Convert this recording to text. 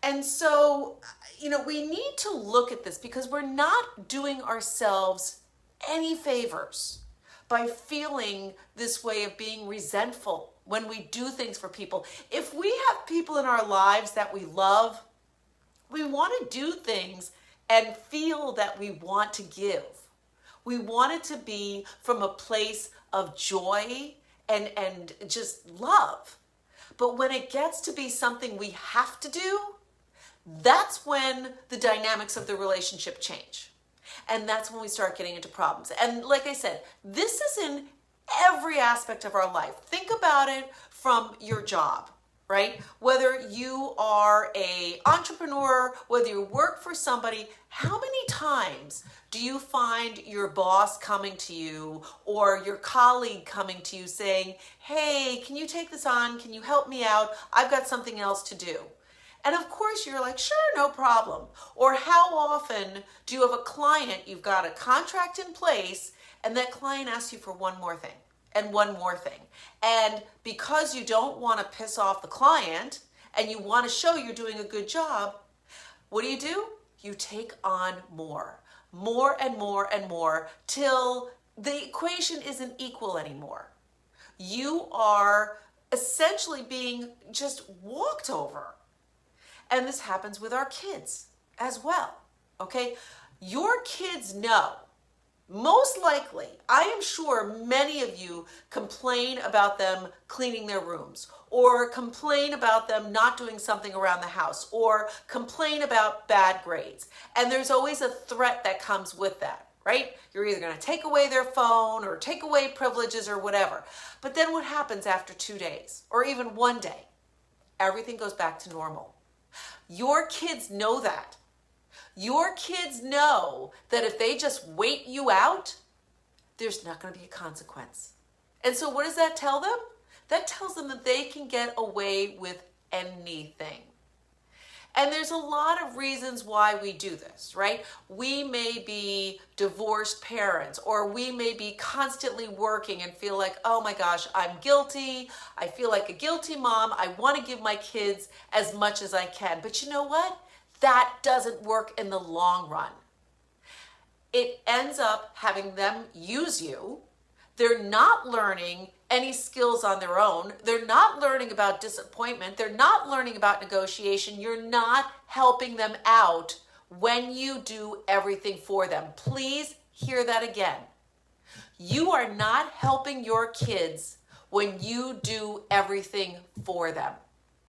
And so, we need to look at this because we're not doing ourselves any favors by feeling this way of being resentful when we do things for people. If we have people in our lives that we love, we want to do things and feel that we want to give. We want it to be from a place of joy and just love. But when it gets to be something we have to do, that's when the dynamics of the relationship change. And that's when we start getting into problems. And like I said, this is in every aspect of our life. Think about it from your job, right? Whether you are an entrepreneur, whether you work for somebody, how many times do you find your boss coming to you or your colleague coming to you saying, hey, can you take this on? Can you help me out? I've got something else to do. And of course you're like, sure, no problem. Or how often do you have a client, you've got a contract in place, and that client asks you for one more thing and one more thing. And because you don't want to piss off the client and you want to show you're doing a good job, what do? You take on more and more and more till the equation isn't equal anymore. You are essentially being just walked over. And this happens with our kids as well, okay? Your kids know, most likely, I am sure many of you complain about them cleaning their rooms, or complain about them not doing something around the house, or complain about bad grades. And there's always a threat that comes with that, right? You're either gonna take away their phone or take away privileges or whatever. But then what happens after 2 days or even 1 day? Everything goes back to normal. Your kids know that. Your kids know that if they just wait you out, there's not going to be a consequence. And so what does that tell them? That tells them that they can get away with anything. And there's a lot of reasons why we do this, right? We may be divorced parents, or we may be constantly working and feel like, oh my gosh, I'm guilty. I feel like a guilty mom. I want to give my kids as much as I can. But you know what? That doesn't work in the long run. It ends up having them use you. They're not learning any skills on their own. They're not learning about disappointment. They're not learning about negotiation. You're not helping them out when you do everything for them. Please hear that again. You are not helping your kids when you do everything for them.